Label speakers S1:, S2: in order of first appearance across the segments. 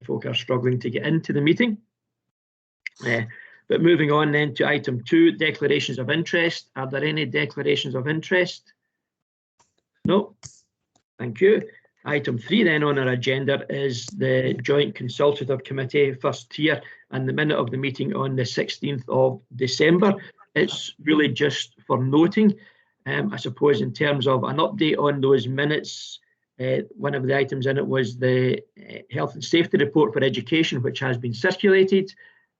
S1: folk are struggling to get into the meeting. But moving on then to item 2, declarations of interest. Are there any declarations of interest? No. Thank you. Item 3 then on our agenda is the Joint Consultative Committee first tier and the minute of the meeting on the 16th of December. It's really just for noting, I suppose, in terms of an update on those minutes. One of the items in it was the Health and Safety Report for Education, which has been circulated,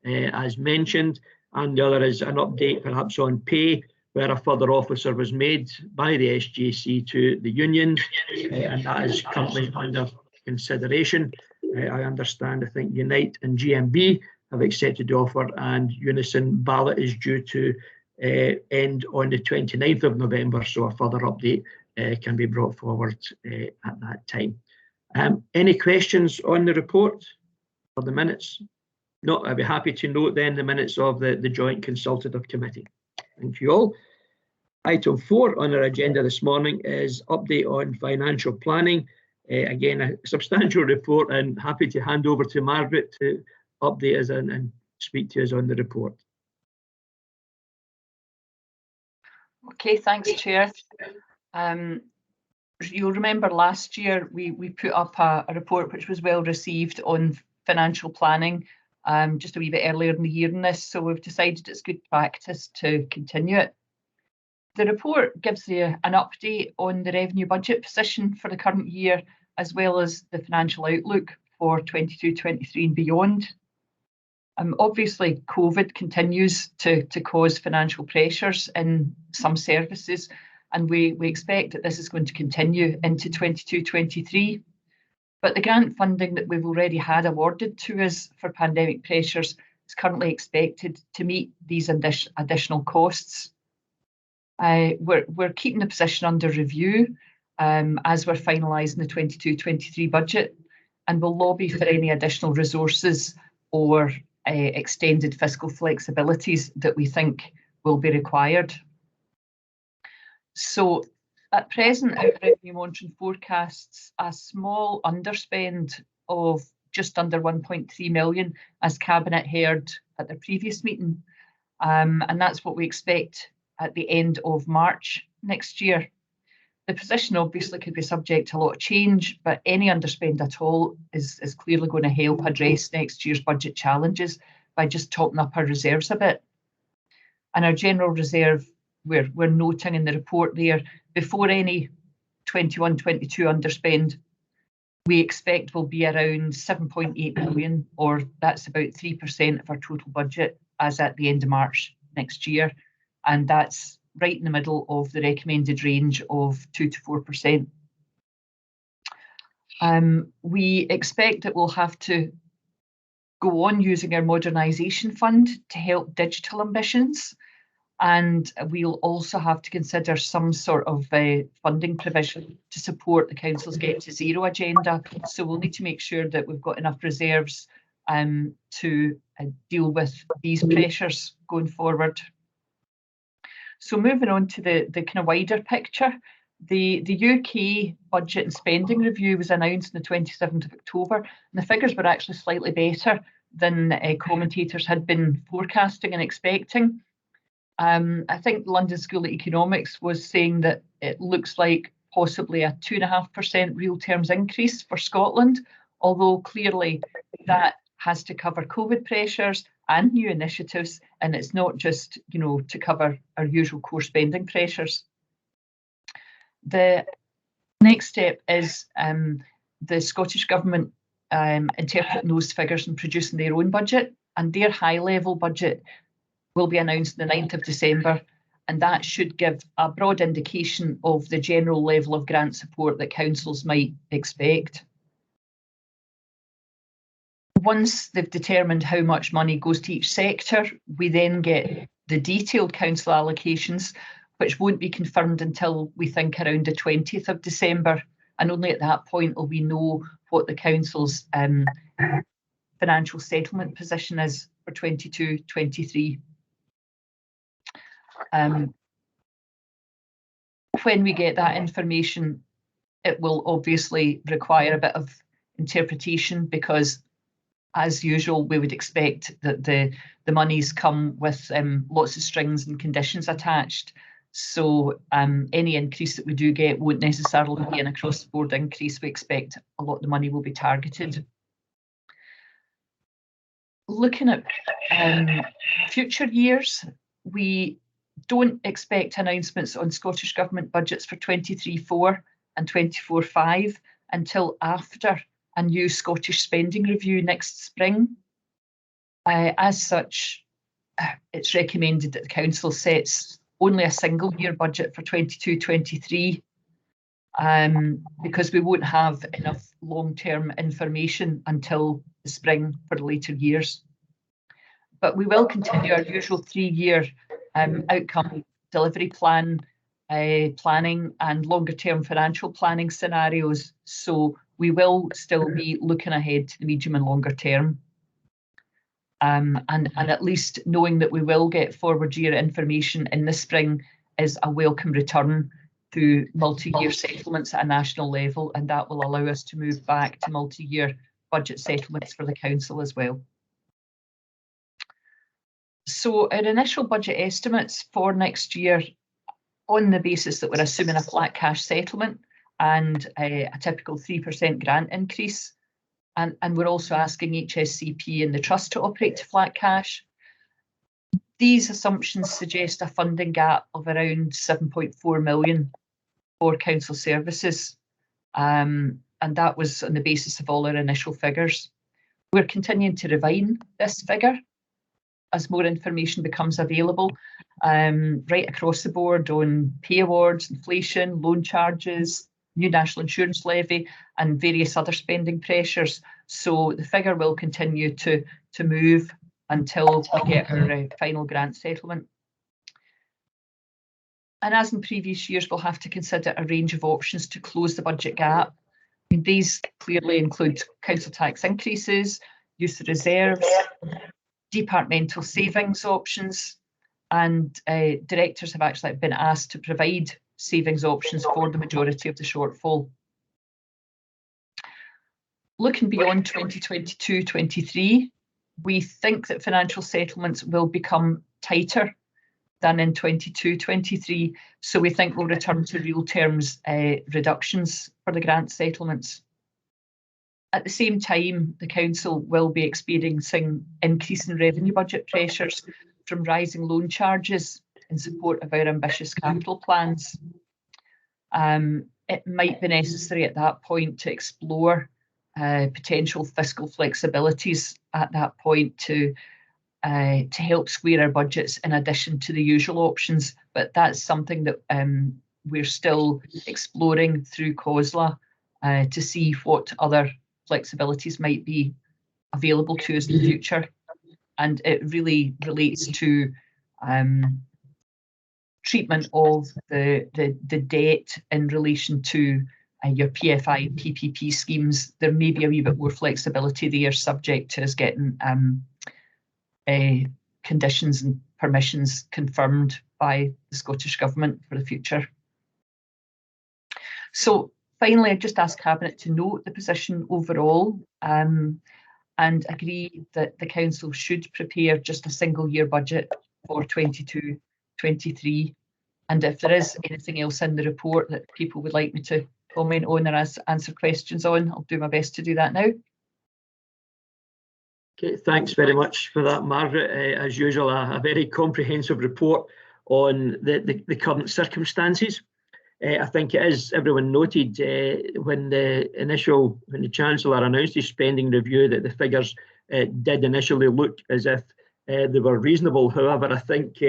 S1: as mentioned, and the other is an update perhaps on pay, where a further officer was made by the SGC to the union, and that is currently under consideration. I understand, I think Unite and GMB have accepted the offer, and Unison ballot is due to end on the 29th of November, so a further update can be brought forward at that time. Any questions on the report or the minutes? No, I'd be happy to note then the minutes of the Joint Consultative Committee. Thank you all. Item 4 on our agenda this morning is update on financial planning. Again, a substantial report, and happy to hand over to Margaret to update us and speak to us on the report.
S2: Okay, thanks, Chair. You'll remember last year we put up a report which was well received on financial planning just a wee bit earlier in the year in this, so we've decided it's good practice to continue it. The report gives you an update on the revenue budget position for the current year, as well as the financial outlook for 22-23 and beyond. Obviously, COVID continues to cause financial pressures in some services, and we expect that this is going to continue into 22-23. But the grant funding that we've already had awarded to us for pandemic pressures is currently expected to meet these additional costs. We're keeping the position under review as we're finalising the 22-23 budget, and we'll lobby for any additional resources or extended fiscal flexibilities that we think will be required. So at present, our revenue monitoring forecasts a small underspend of just under 1.3 million, as Cabinet heard at the previous meeting, and that's what we expect at the end of March next year. The position obviously could be subject to a lot of change, but any underspend at all is clearly going to help address next year's budget challenges by just topping up our reserves a bit. And our general reserve, we're noting in the report there, before any 21-22 underspend, we expect will be around 7.8 million, or that's about 3% of our total budget as at the end of March next year. And that's right in the middle of the recommended range of 2 to 4%. We expect that we'll have to go on using our Modernisation Fund to help digital ambitions, and we'll also have to consider some sort of funding provision to support the Council's Get to Zero agenda. So we'll need to make sure that we've got enough reserves to deal with these pressures going forward. So moving on to the kind of wider picture, the UK budget and spending review was announced on the 27th of October, and the figures were actually slightly better than commentators had been forecasting and expecting. I think the London School of Economics was saying that it looks like possibly a 2.5% real terms increase for Scotland, although clearly that has to cover COVID pressures and new initiatives, and it's not just, you know, to cover our usual core spending pressures. The next step is the Scottish Government interpreting those figures and producing their own budget, and their high-level budget will be announced on the 9th of December, and that should give a broad indication of the general level of grant support that councils might expect. Once they've determined how much money goes to each sector, we then get the detailed council allocations, which won't be confirmed until we think around the 20th of December, and only at that point will we know what the council's financial settlement position is for 22-23. When we get that information, it will obviously require a bit of interpretation, because as usual, we would expect that the monies come with lots of strings and conditions attached. So any increase that we do get won't necessarily be an across-the-board increase. We expect a lot of the money will be targeted. Looking at future years, we don't expect announcements on Scottish Government budgets for 23-4 and 24-5 until after a new Scottish spending review next spring. As such, it's recommended that the Council sets only a single year budget for 22-23 because we won't have enough long-term information until the spring for the later years. But we will continue our usual 3-year outcome delivery plan, planning and longer-term financial planning scenarios. So we will still be looking ahead to the medium and longer term. And at least knowing that we will get forward year information in the spring is a welcome return to multi-year settlements at a national level, and that will allow us to move back to multi-year budget settlements for the Council as well. So our initial budget estimates for next year, on the basis that we're assuming a flat cash settlement and a typical 3% grant increase, and we're also asking HSCP and the Trust to operate to flat cash. These assumptions suggest a funding gap of around 7.4 million for Council services, and that was on the basis of all our initial figures. We're continuing to refine this figure as more information becomes available, right across the board on pay awards, inflation, loan charges, new national insurance levy, and various other spending pressures. So the figure will continue to move until we get our final grant settlement. And as in previous years, we'll have to consider a range of options to close the budget gap. And these clearly include council tax increases, use of reserves, departmental savings options, and directors have actually been asked to provide savings options for the majority of the shortfall. Looking beyond 2022-23, we think that financial settlements will become tighter than in 22-23, so we think we'll return to real terms reductions for the grant settlements. At the same time, the Council will be experiencing increase in revenue budget pressures from rising loan charges in support of our ambitious capital plans. It might be necessary at that point to explore potential fiscal flexibilities at that point to help square our budgets in addition to the usual options, but that's something that we're still exploring through COSLA to see what other flexibilities might be available to us in the future. And it really relates to treatment of the debt in relation to your PFI and PPP schemes. There may be a wee bit more flexibility there, subject to us getting conditions and permissions confirmed by the Scottish Government for the future. So finally, I just ask Cabinet to note the position overall and agree that the Council should prepare just a single year budget for 22-23. And if there is anything else in the report that people would like me to comment on or answer questions on, I'll do my best to do that now.
S1: Okay, thanks very much for that, Margaret. As usual, a very comprehensive report on the current circumstances. I think it is, everyone noted when the Chancellor announced his spending review that the figures did initially look as if they were reasonable. However, I think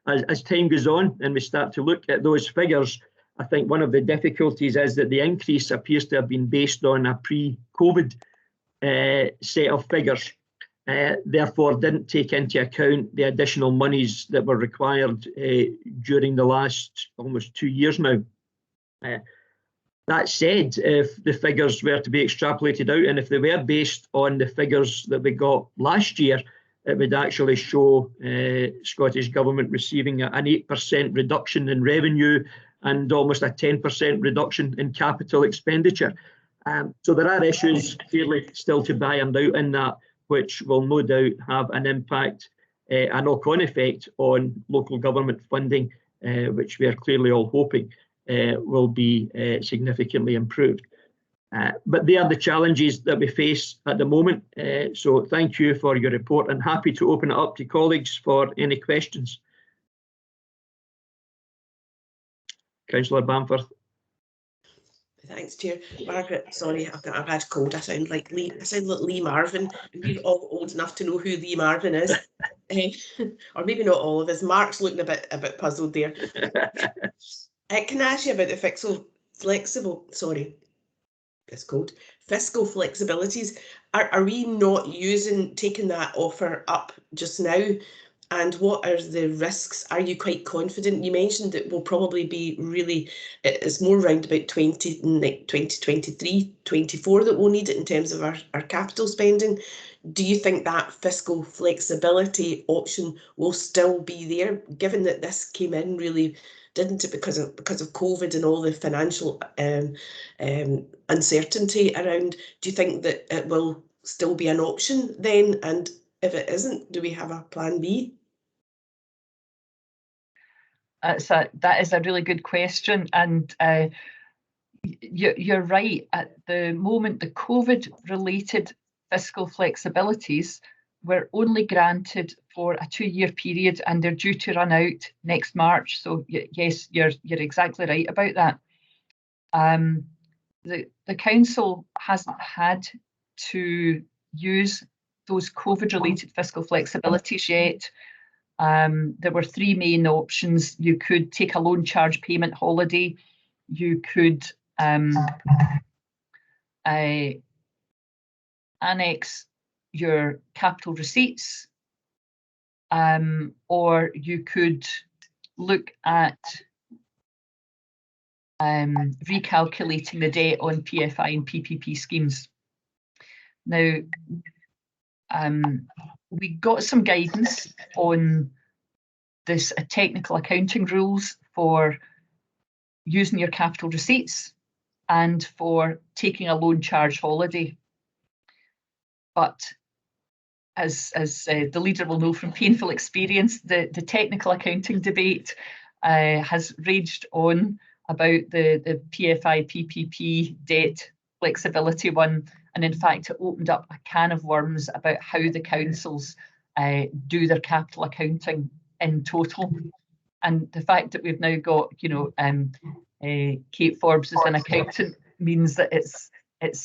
S1: as time goes on and we start to look at those figures, I think one of the difficulties is that the increase appears to have been based on a pre-COVID set of figures, therefore didn't take into account the additional monies that were required during the last almost 2 years now. That said, if the figures were to be extrapolated out and if they were based on the figures that we got last year, it would actually show Scottish Government receiving an 8% reduction in revenue and almost a 10% reduction in capital expenditure. So there are issues clearly still to be ironed out in that, which will no doubt have an impact, a knock-on effect on local government funding, which we are clearly all hoping will be significantly improved. But they are the challenges that we face at the moment. So thank you for your report, and happy to open it up to colleagues for any questions. Councillor Bamford.
S3: Thanks, Chair. Margaret, sorry, I've had a cold. I sound like Lee Marvin. We're all old enough to know who Lee Marvin is. Or maybe not all of us. Mark's looking a bit puzzled there. Can I ask you about the fiscal flexibilities? Are we not taking that offer up just now? And what are the risks? Are you quite confident? You mentioned it will probably be it's more around about 2023, 24 that we'll need it in terms of our capital spending. Do you think that fiscal flexibility option will still be there, given that this came in really, didn't it, because of COVID and all the financial uncertainty around? Do you think that it will still be an option then? And if it isn't, do we have a plan B?
S2: That is a really good question, and you're right. At the moment, the COVID-related fiscal flexibilities were only granted for a 2-year period, and they're due to run out next March. So yes, you're exactly right about that. The council hasn't had to use those COVID-related fiscal flexibilities yet. There were 3 main options. You could take a loan charge payment holiday, you could annex your capital receipts, or you could look at recalculating the debt on PFI and PPP schemes. Now, we got some guidance on this technical accounting rules for using your capital receipts and for taking a loan charge holiday. But as the leader will know from painful experience, the technical accounting debate has raged on about the PFI PPP debt flexibility one, and in fact it opened up a can of worms about how the councils do their capital accounting in total. And the fact that we've now got, Kate Forbes as an accountant means that it's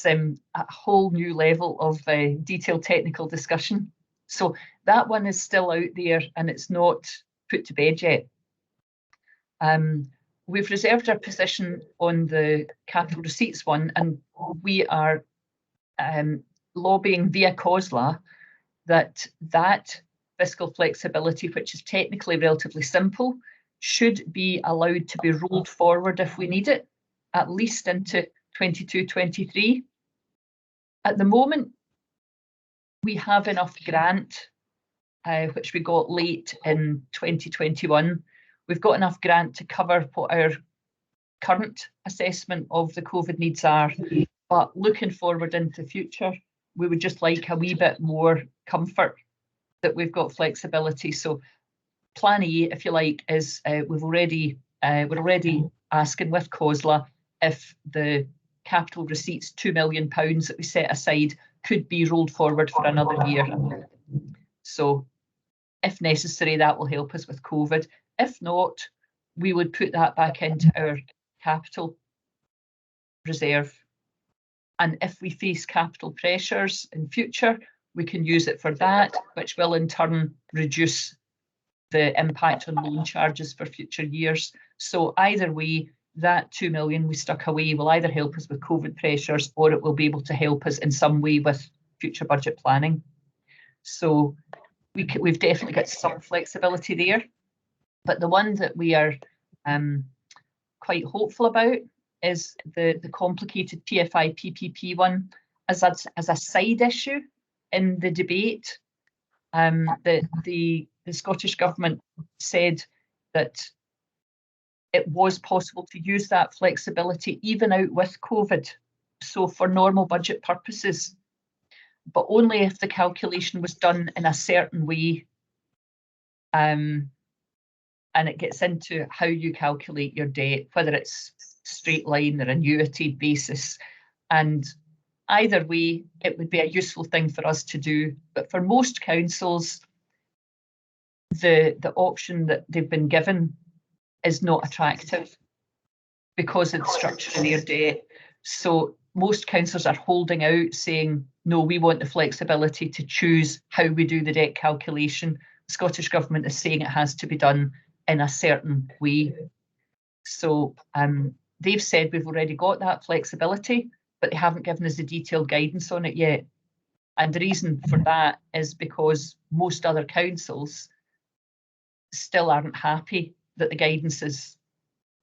S2: a whole new level of detailed technical discussion. So that one is still out there and it's not put to bed yet. We've reserved our position on the capital receipts one, and we are lobbying via COSLA that fiscal flexibility, which is technically relatively simple, should be allowed to be rolled forward if we need it, at least into 22-23. At the moment, we have enough grant, which we got late in 2021. We've got enough grant to cover what our current assessment of the COVID needs are, but looking forward into the future, we would just like a wee bit more comfort that we've got flexibility. So plan A, if you like, is we're already asking with COSLA if the capital receipts £2 million that we set aside could be rolled forward for another year. So if necessary, that will help us with COVID. If not, we would put that back into our capital reserve. And if we face capital pressures in future, we can use it for that, which will in turn reduce the impact on loan charges for future years. So either way, that 2 million we stuck away will either help us with COVID pressures, or it will be able to help us in some way with future budget planning. So we've definitely got some flexibility there. But the one that we are quite hopeful about is the complicated PFI PPP one as a side issue in the debate. The Scottish Government said that it was possible to use that flexibility even out with COVID. so for normal budget purposes, but only if the calculation was done in a certain way. And it gets into how you calculate your debt, whether it's straight line or annuity basis. And either way, it would be a useful thing for us to do. But for most councils, the option that they've been given is not attractive because of the structure of their debt. So most councils are holding out, saying, no, we want the flexibility to choose how we do the debt calculation. The Scottish Government is saying it has to be done in a certain way. So they've said we've already got that flexibility, but they haven't given us the detailed guidance on it yet. And the reason for that is because most other councils still aren't happy that the guidance is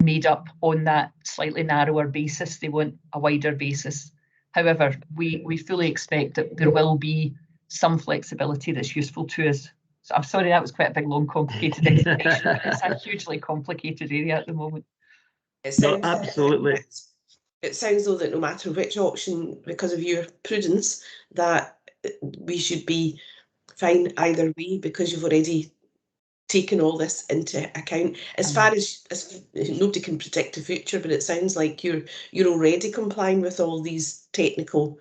S2: made up on that slightly narrower basis. They want a wider basis. However, we fully expect that there will be some flexibility that's useful to us. So I'm sorry, that was quite a big, long, complicated explanation. It's a hugely complicated area at the moment.
S1: No, absolutely.
S3: It sounds though that no matter which option, because of your prudence, that we should be fine either way because you've already taken all this into account. As far as nobody can predict the future, but it sounds like you're already complying with all these technical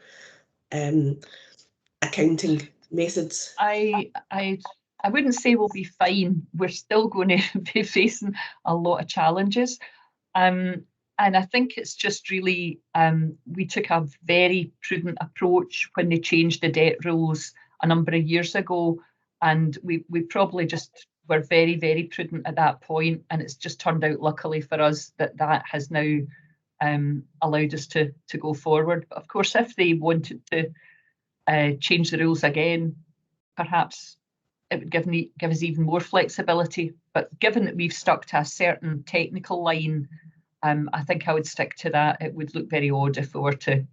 S3: accounting methods.
S2: I wouldn't say we'll be fine. We're still going to be facing a lot of challenges. And I think it's just really, we took a very prudent approach when they changed the debt rules a number of years ago. And we probably just were very, very prudent at that point. And it's just turned out, luckily for us, that has now allowed us to go forward. But of course, if they wanted to change the rules again, perhaps it would give us even more flexibility. But given that we've stuck to a certain technical line, I think I would stick to that. It would look very odd if we were to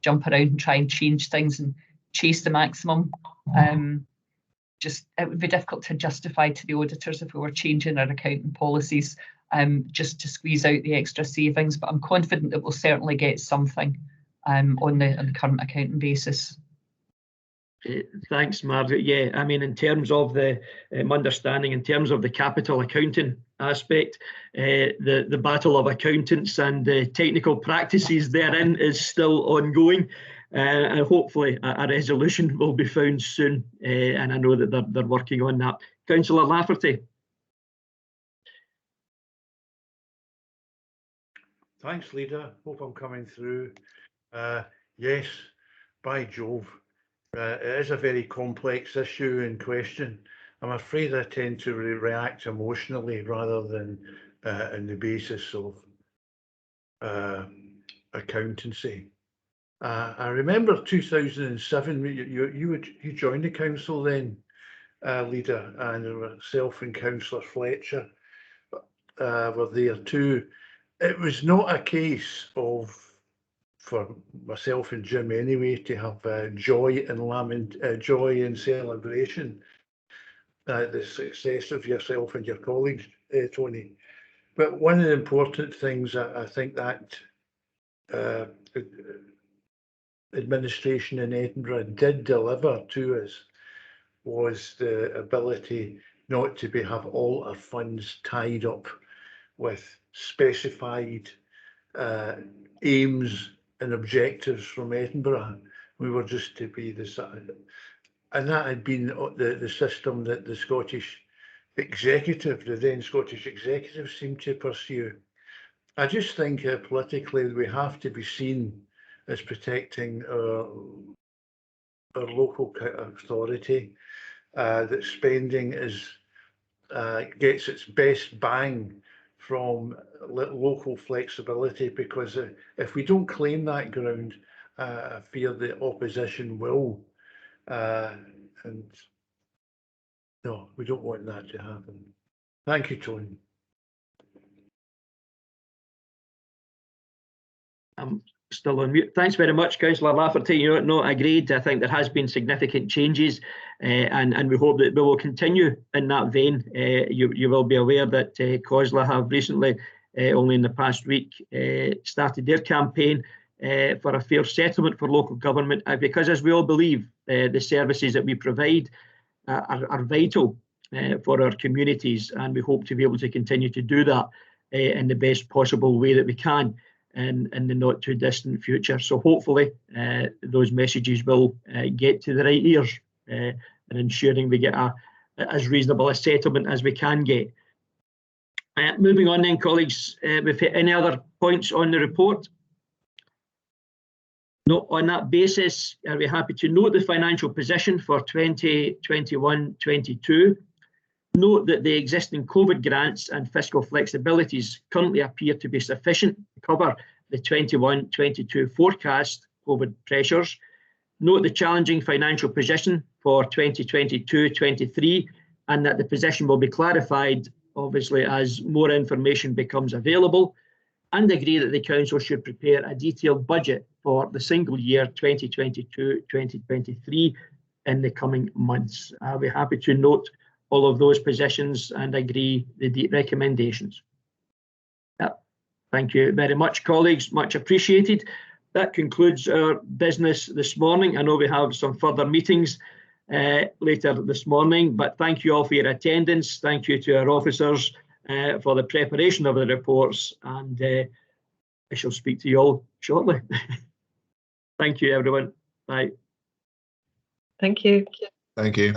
S2: jump around and try and change things and chase the maximum. It would be difficult to justify to the auditors if we were changing our accounting policies just to squeeze out the extra savings. But I'm confident that we'll certainly get something on the current accounting basis.
S1: Thanks, Margaret. Yeah, I mean, in terms of the understanding, in terms of the capital accounting aspect, the battle of accountants and the technical practices therein is still ongoing. And hopefully a resolution will be found soon. And I know that they're working on that. Councillor Lafferty.
S4: Thanks, Leader. Hope I'm coming through. Yes, by Jove. It is a very complex issue in question. I'm afraid I tend to react emotionally rather than on the basis of accountancy. I remember 2007. You joined the council then, Leader, and myself and Councillor Fletcher were there too. It was not a case of, for myself and Jim anyway, to have joy and celebration at the success of yourself and your colleagues, Tony. But one of the important things I think that administration in Edinburgh did deliver to us was the ability not to have all our funds tied up with specified aims and objectives from Edinburgh. We were just to be and that had been the system that the Scottish executive, the then Scottish executive, seemed to pursue. I just think politically we have to be seen as protecting our local authority, that spending gets its best bang from local flexibility, because if we don't claim that ground, I fear the opposition will, and no, we don't want that to happen. Thank you, Tony.
S1: I'm still on mute. Thanks very much, Councillor Lafferty. No, agreed. I think there has been significant changes, and we hope that we will continue in that vein. You will be aware that COSLA have recently, only in the past week, started their campaign for a fair settlement for local government, because as we all believe, the services that we provide are vital for our communities, and we hope to be able to continue to do that in the best possible way that we can in the not too distant future. So hopefully those messages will get to the right ears and ensuring we get as reasonable a settlement as we can get. Moving on then, colleagues, if any other points on the report? No, on that basis, are we happy to note the financial position for 2021-22? Note that the existing COVID grants and fiscal flexibilities currently appear to be sufficient to cover the 21-22 forecast COVID pressures. Note the challenging financial position for 2022-23, and that the position will be clarified, obviously, as more information becomes available, and agree that the Council should prepare a detailed budget for the single year 2022-2023 in the coming months. I'll be happy to note all of those positions and agree the recommendations. Thank you very much, colleagues, much appreciated. That concludes our business this morning. I know we have some further meetings later this morning, but thank you all for your attendance. Thank you to our officers for the preparation of the reports, and I shall speak to you all shortly. Thank you, everyone. Bye.
S5: Thank you.
S6: Thank you.